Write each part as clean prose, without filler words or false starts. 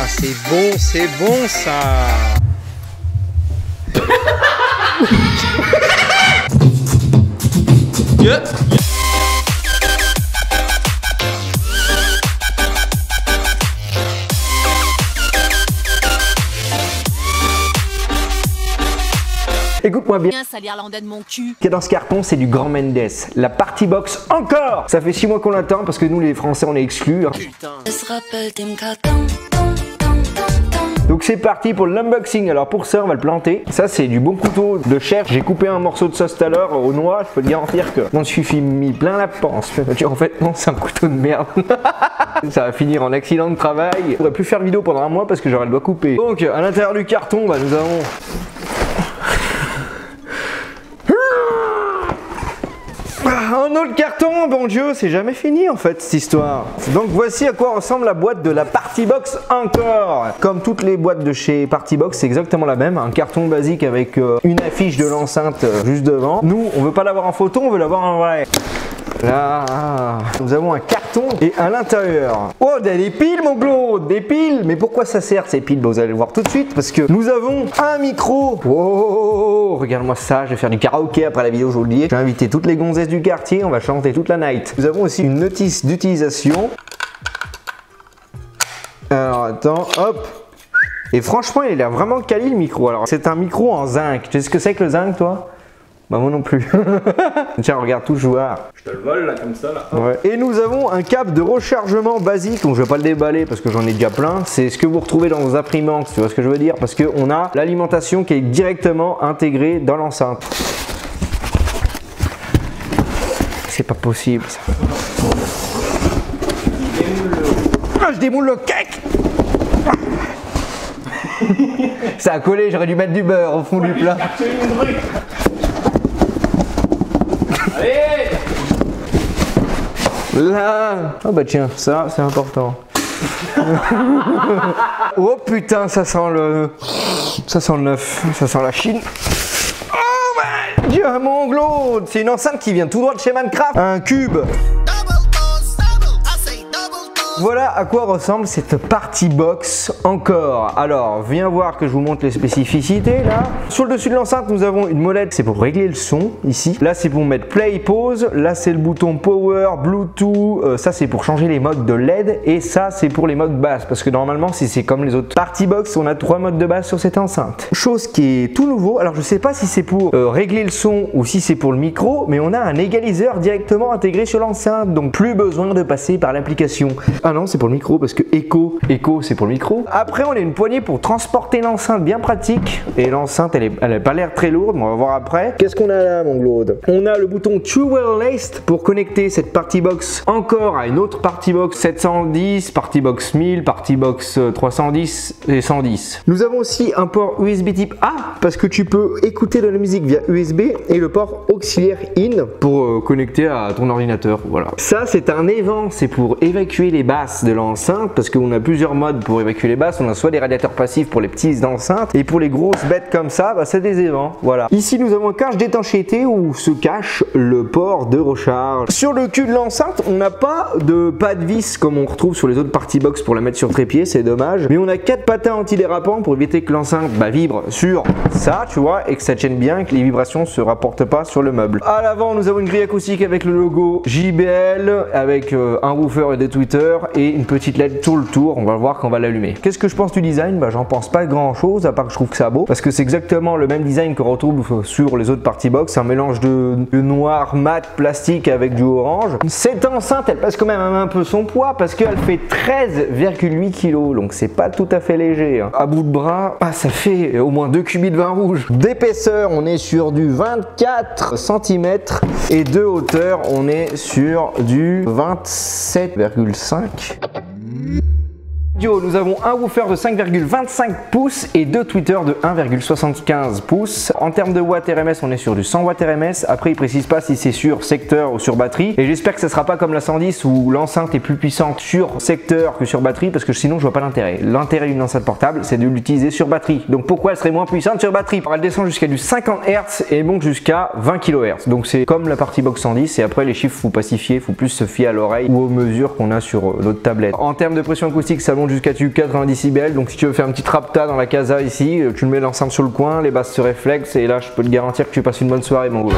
c'est bon ça. Yeah. Écoute-moi bien. Salir l'endette de mon cul. Ce qu'il y a dans ce carton, c'est du Grand Mendes. La party box encore. Ça fait 6 mois qu'on l'attend parce que nous les Français on est exclus. Putain. Donc c'est parti pour l'unboxing. Alors pour ça on va le planter. Ça c'est du bon couteau de chef. J'ai coupé un morceau de sauce tout à l'heure aux noix. Je peux te garantir que mon suffit mis plein la panse. En fait non, c'est un couteau de merde. Ça va finir en accident de travail. Je pourrais plus faire vidéo pendant un mois parce que j'aurai le doigt coupé. Donc à l'intérieur du carton, bah, nous avons un autre carton, bon Dieu, c'est jamais fini en fait cette histoire. Donc voici à quoi ressemble la boîte de la Party Box encore. Comme toutes les boîtes de chez Party Box, c'est exactement la même. Un carton basique avec une affiche de l'enceinte juste devant. Nous, on veut pas l'avoir en photo, on veut l'avoir en vrai. Là, nous avons un carton et à l'intérieur, oh, des piles mon Claude, des piles. Mais pourquoi ça sert ces piles? Vous allez le voir tout de suite parce que nous avons un micro. Oh, regarde-moi ça, je vais faire du karaoké après la vidéo, je vous le dis. Je vais inviter toutes les gonzesses du quartier, on va chanter toute la night. Nous avons aussi une notice d'utilisation. Alors attends, hop. Et franchement, il a l'air vraiment quali le micro. Alors c'est un micro en zinc. Tu sais ce que c'est que le zinc toi? Bah moi non plus. Tiens, regarde tout joueur. Je te le vole là comme ça là. Ouais. Et nous avons un câble de rechargement basique, donc je vais pas le déballer parce que j'en ai déjà plein. C'est ce que vous retrouvez dans vos imprimantes, tu vois ce que je veux dire? Parce qu'on a l'alimentation qui est directement intégrée dans l'enceinte. C'est pas possible ça. Ah, je démoule le cake. Ça a collé, j'aurais dû mettre du beurre au fond du plat. Allez! Là! Oh bah tiens, ça c'est important. Oh putain, ça sent le neuf, ça sent la Chine. Oh my Dieu, mon Claude, c'est une enceinte qui vient tout droit de chez Minecraft. Un cube. Voilà à quoi ressemble cette Party Box encore. Alors, viens voir que je vous montre les spécificités là. Sur le dessus de l'enceinte, nous avons une molette, c'est pour régler le son ici. Là, c'est pour mettre play, pause. Là, c'est le bouton power, Bluetooth. Ça, c'est pour changer les modes de LED. Et ça, c'est pour les modes basse. Parce que normalement, si c'est comme les autres Party Box, on a 3 modes de basse sur cette enceinte. Chose qui est tout nouveau. Alors, je sais pas si c'est pour régler le son ou si c'est pour le micro, mais on a un égaliseur directement intégré sur l'enceinte. Donc, plus besoin de passer par l'application. Ah non, c'est pour le micro parce que Echo c'est pour le micro. Après, on a une poignée pour transporter l'enceinte, bien pratique. Et l'enceinte, elle a pas l'air très lourde, mais on va voir après. Qu'est-ce qu'on a là, mon Claude? On a le bouton True Wireless pour connecter cette Party Box encore à une autre Party Box 710, Party Box 1000, Party Box 310 et 110. Nous avons aussi un port USB type A parce que tu peux écouter de la musique via USB et le port auxiliaire in pour connecter à ton ordinateur. Voilà. Ça, c'est un évent, c'est pour évacuer les basses de l'enceinte parce qu'on a plusieurs modes pour évacuer les basses. On a soit des radiateurs passifs pour les petites enceintes et pour les grosses bêtes comme ça, bah, c'est des évents. Voilà. Ici, nous avons un cache d'étanchéité où se cache le port de recharge. Sur le cul de l'enceinte, on n'a pas de vis comme on retrouve sur les autres Party Box pour la mettre sur trépied, c'est dommage. Mais on a 4 patins antidérapants pour éviter que l'enceinte vibre sur ça, tu vois, et que ça tienne bien, que les vibrations se rapportent pas sur le meuble. À l'avant, nous avons une grille acoustique avec le logo JBL, avec un woofer et des tweeters et une petite LED sur le tour. On va voir quand on va l'allumer. Qu'est-ce que je pense du design? Bah, j'en pense pas grand chose, à part que je trouve que ça beau, parce que c'est exactement le même design qu'on retrouve sur les autres Party Box, un mélange de noir mat plastique avec du orange. Cette enceinte, elle pèse quand même un peu son poids parce qu'elle fait 13,8 kg, donc c'est pas tout à fait léger. À bout de bras, ça fait au moins 2 cubis de vin rouge. D'épaisseur, on est sur du 24 cm et de hauteur, on est sur du 27,5. Nous avons un woofer de 5,25 pouces et deux tweeters de 1,75 pouces. En termes de watts RMS, on est sur du 100 watts RMS. Après, il précise pas si c'est sur secteur ou sur batterie. Et j'espère que ça sera pas comme la 110 où l'enceinte est plus puissante sur secteur que sur batterie, parce que sinon je vois pas l'intérêt. L'intérêt d'une enceinte portable, c'est de l'utiliser sur batterie. Donc pourquoi elle serait moins puissante sur batterie? Elle descend jusqu'à du 50 Hz et monte jusqu'à 20 kHz. Donc c'est comme la Party Box 110 et après les chiffres faut pacifier, faut plus se fier à l'oreille ou aux mesures qu'on a sur d'autres tablettes. En termes de pression acoustique, ça monte monte jusqu'à 90 décibels. Donc si tu veux faire un petit rapta dans la casa ici, tu le mets l'enceinte sur le coin, les basses se réflexent et là je peux te garantir que tu passes une bonne soirée mon gars.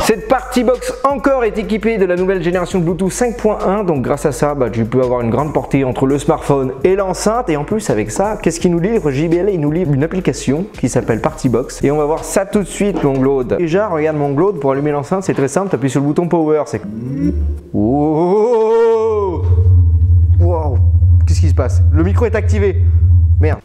Cette Party Box Encore est équipée de la nouvelle génération Bluetooth 5.1, donc grâce à ça tu peux avoir une grande portée entre le smartphone et l'enceinte. Et en plus avec ça, qu'est-ce qu'il nous livre? JBL, il nous livre une application qui s'appelle Party Box et on va voir ça tout de suite mon Glaude. Déjà regarde mon Glaude, pour allumer l'enceinte c'est très simple, tu appuies sur le bouton power, c'est... Wow, wow. Qu'est-ce qui se passe? Le micro est activé. Merde.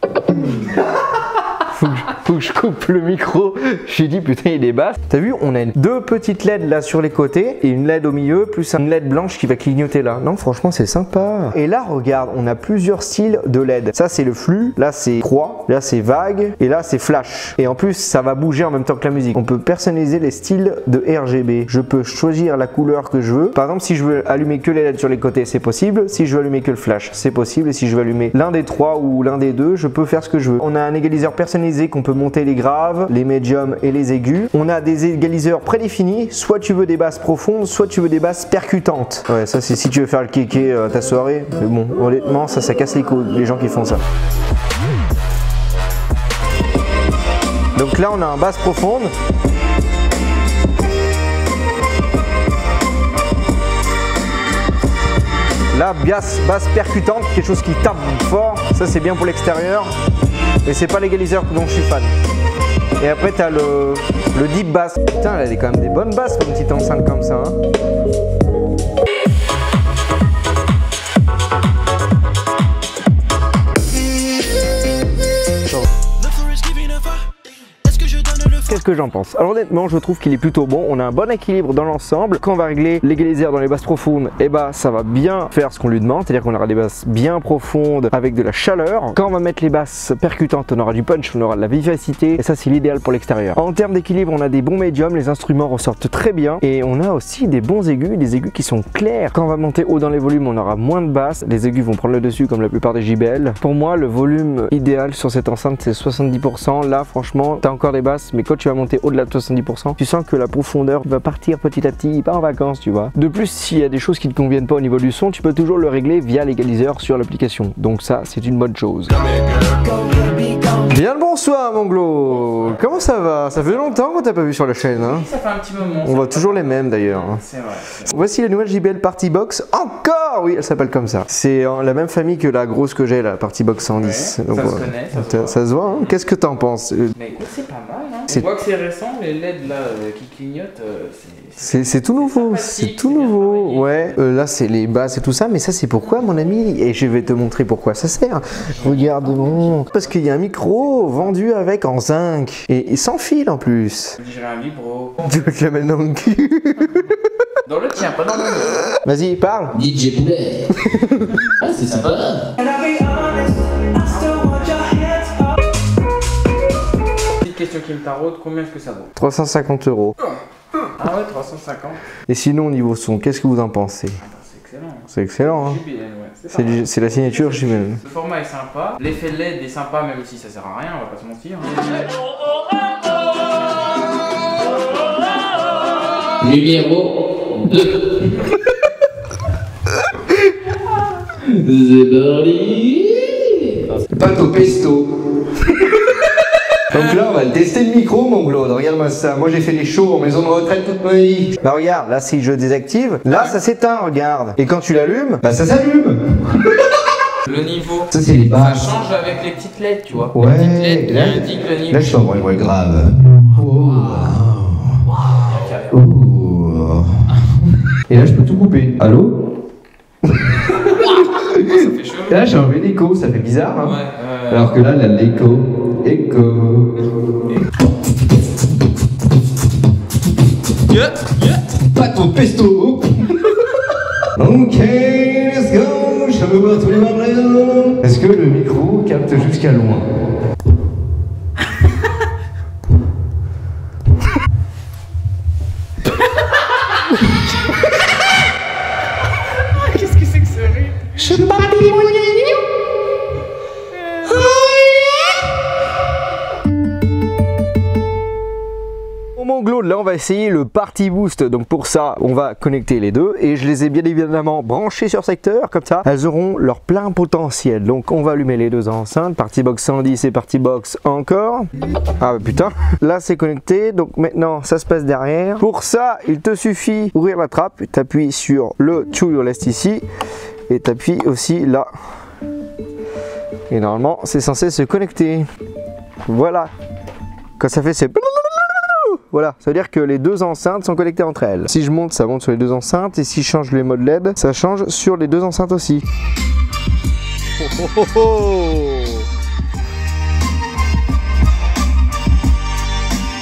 Faut que je coupe le micro. J'ai dit putain il est basse. T'as vu, on a deux petites LED là sur les côtés et une LED au milieu plus une LED blanche qui va clignoter là. Non franchement c'est sympa. Et là regarde, on a plusieurs styles de LED. Ça c'est le flux, là c'est croix, là c'est vague et là c'est flash. Et en plus ça va bouger en même temps que la musique. On peut personnaliser les styles de RGB. Je peux choisir la couleur que je veux. Par exemple si je veux allumer que les LED sur les côtés c'est possible. Si je veux allumer que le flash c'est possible. Et si je veux allumer l'un des trois ou l'un des deux, je peux faire ce que je veux. On a un égaliseur personnalisé qu'on peut monter les graves, les médiums et les aigus. On a des égaliseurs prédéfinis, soit tu veux des basses profondes, soit tu veux des basses percutantes. Ouais, ça c'est si tu veux faire le kéké ta soirée. Mais bon, honnêtement, ça casse les couilles, les gens qui font ça. Donc là, on a un basse profonde. Là, basse percutante, quelque chose qui tape fort. Ça, c'est bien pour l'extérieur. Mais c'est pas l'égaliseur dont je suis fan. Et après t'as le deep bass. Putain, elle est quand même des bonnes basses pour une petite enceinte comme ça. Hein. Qu'est-ce que j'en pense? Alors honnêtement je trouve qu'il est plutôt bon, on a un bon équilibre dans l'ensemble. Quand on va régler l'égaliseur dans les basses profondes, et bah ça va bien faire ce qu'on lui demande, c'est-à-dire qu'on aura des basses bien profondes avec de la chaleur. Quand on va mettre les basses percutantes, on aura du punch, on aura de la vivacité et ça c'est l'idéal pour l'extérieur. En termes d'équilibre, on a des bons médiums, les instruments ressortent très bien et on a aussi des bons aigus, des aigus qui sont clairs. Quand on va monter haut dans les volumes, on aura moins de basses, les aigus vont prendre le dessus comme la plupart des JBL. Pour moi le volume idéal sur cette enceinte c'est 70%. Là franchement t'as encore des basses, mais quand tu vas monter au-delà de 70%, tu sens que la profondeur va partir petit à petit, il part en vacances, tu vois. De plus, s'il y a des choses qui ne te conviennent pas au niveau du son, tu peux toujours le régler via l'égaliseur sur l'application. Donc ça, c'est une bonne chose. Bien le bonsoir, mon Glo. Comment ça va? Ça fait longtemps qu'on t'a pas vu sur la chaîne. Hein? Oui, ça fait un petit moment. On voit toujours les mêmes d'ailleurs. C'est vrai. Voici la nouvelle JBL Party Box. Encore, oui, elle s'appelle comme ça. C'est la même famille que la grosse que j'ai, la Party Box 110. Ouais, donc, ça se connaît, ça se voit. Hein. Qu'est-ce que t'en penses? Mais écoute, c'est pas mal. Hein. On voit que c'est récent, les LED là qui clignotent. C'est tout nouveau. C'est tout nouveau. Ouais. Là, c'est les basses et tout ça. Mais ça, c'est pourquoi, mon ami? Et je vais te montrer pourquoi ça sert. Regarde, bon. Parce qu'il y a un micro vendu avec en zinc et sans fil en plus. Je dirais un vibro. Tu veux que je la mette dans le cul? Dans le tien, pas dans le mien. Vas-y, parle. DJ Poulet. Ah, c'est sympa. Petite question qui me taraude, combien est-ce que ça vaut? 350 €. Ah ouais, 350. Et sinon, au niveau son, qu'est-ce que vous en pensez? C'est excellent. C'est excellent, hein? JBL, ouais. C'est la signature JBL. Le format est sympa, l'effet LED est sympa, même si ça sert à rien, on va pas se mentir. Numéro 2. Zebari. Pâte au pesto. Donc là, on va tester le micro, mon Glaude. Regarde-moi ça. Moi, j'ai fait les shows en maison de retraite toute ma vie. Bah regarde, là, si je désactive, là, ça s'éteint, regarde. Et quand tu l'allumes, bah ça s'allume. Le niveau. Ça, c'est les Ça basses. change avec les petites LED, tu vois. Ouais. Les petites LED qui indiquent le niveau. Là, je suis en voix grave. Oh. Oh. Et là, je peux tout couper. Allô? Ça fait chaud. Et là, j'ai enlevé l'écho. Ça fait bizarre, hein? Ouais. Alors que là, l'écho. Écho. Pâte au pesto. Ok, let's go. Je veux voir tous les marlins. Est-ce que le micro capte jusqu'à loin? Qu'est-ce que c'est que ce rythme? Je sais pas, mon Glaude, là on va essayer le Party Boost. Donc pour ça, on va connecter les deux et je les ai bien évidemment branchés sur secteur, comme ça elles auront leur plein potentiel. Donc on va allumer les deux enceintes, Party Box 110 et Party Box encore. Ah bah putain, là c'est connecté, donc maintenant ça se passe derrière. Pour ça, il te suffit d'ouvrir la trappe, tu appuies sur le To Your Left ici et tu appuies aussi là. Et normalement c'est censé se connecter. Voilà. Quand ça fait c'est... Voilà, ça veut dire que les deux enceintes sont connectées entre elles. Si je monte, ça monte sur les deux enceintes. Et si je change les modes LED, ça change sur les deux enceintes aussi. Oh, oh, oh, oh.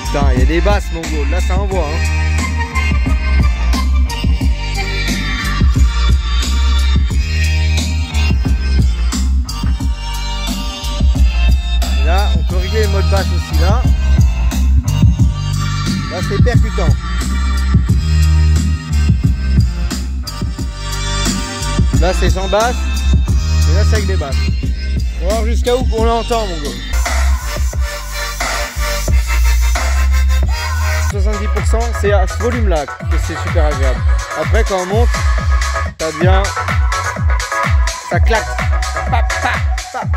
Putain, il y a des basses, mon gars. Là, ça envoie. Hein. Et là, on peut régler les modes basses aussi, là. Là c'est percutant. Là c'est sans basse. Et là c'est avec des basses. On va voir jusqu'à où on l'entend mon gars. 70% c'est à ce volume là que c'est super agréable. Après quand on monte, ça devient... ça claque. Pap, pap, pap.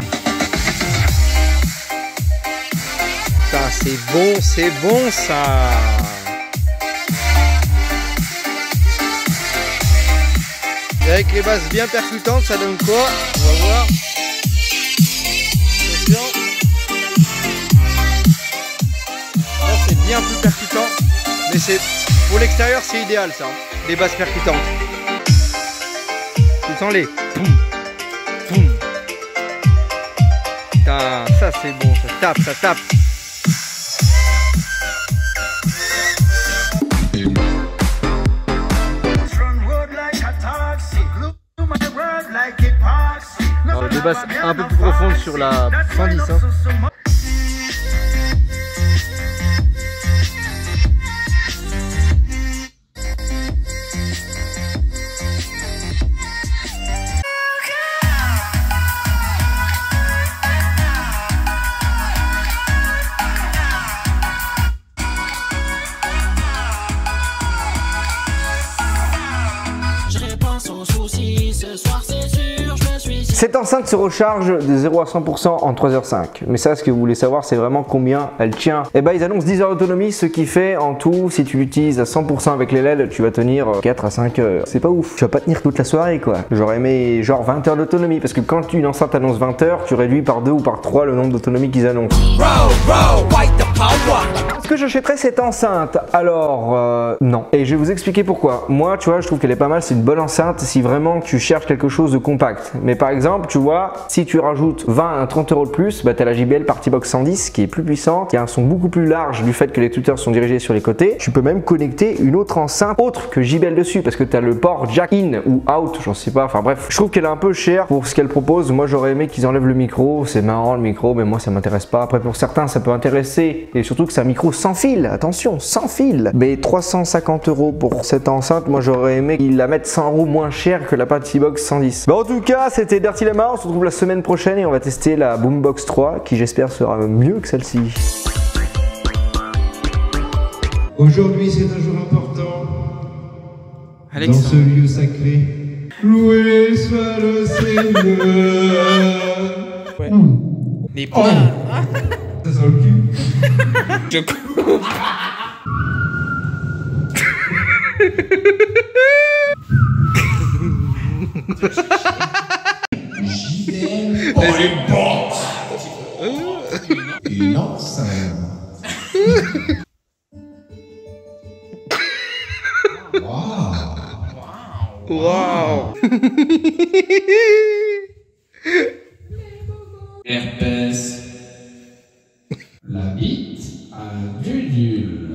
Putain, c'est bon ça. Et avec les basses bien percutantes, ça donne quoi? On va voir. Attention. Là c'est bien plus percutant. Mais c'est pour l'extérieur c'est idéal ça. Les basses percutantes. Tu sens les poum, poum. Putain, ça c'est bon, ça tape, ça tape. Alors, des basses un peu plus profondes sur la 110 hein. Cette enceinte se recharge de 0 à 100% en 3h05. Mais ça, ce que vous voulez savoir, c'est vraiment combien elle tient. Et bah, ils annoncent 10 heures d'autonomie, ce qui fait en tout, si tu l'utilises à 100% avec les LED, tu vas tenir 4 à 5 heures. C'est pas ouf. Tu vas pas tenir toute la soirée, quoi. J'aurais aimé genre 20 heures d'autonomie, parce que quand une enceinte annonce 20 heures, tu réduis par 2 ou par 3 le nombre d'autonomie qu'ils annoncent. Est-ce que j'achèterais cette enceinte? Alors, non. Et je vais vous expliquer pourquoi. Moi, tu vois, je trouve qu'elle est pas mal. C'est une bonne enceinte si vraiment tu cherches quelque chose de compact. Mais par exemple, tu vois, si tu rajoutes 20 à 30 euros de plus, bah, tu as la JBL Party Box 110 qui est plus puissante, qui a un son beaucoup plus large du fait que les tweeters sont dirigés sur les côtés. Tu peux même connecter une autre enceinte autre que JBL dessus parce que tu as le port jack in ou out, j'en sais pas. Enfin bref, je trouve qu'elle est un peu chère pour ce qu'elle propose. Moi, j'aurais aimé qu'ils enlèvent le micro. C'est marrant le micro, mais moi, ça m'intéresse pas. Après, pour certains, ça peut intéresser. Et surtout que c'est un micro sans fil. Attention, sans fil. Mais 350 euros pour cette enceinte, moi, j'aurais aimé qu'ils la mettent 100 euros moins cher que la Party Box 110. Bah, en tout cas, c'était Dirty Llama. On se retrouve la semaine prochaine et on va tester la Boombox 3 qui j'espère sera mieux que celle-ci. Aujourd'hui c'est un jour important Alex, dans ce lieu sacré. Loué soit le Seigneur. Ouais. Les Oh, ça sent le cul. Je... JBL pour les bottes. Une enceinte. Waouh! Herpès. La bite à Dudule.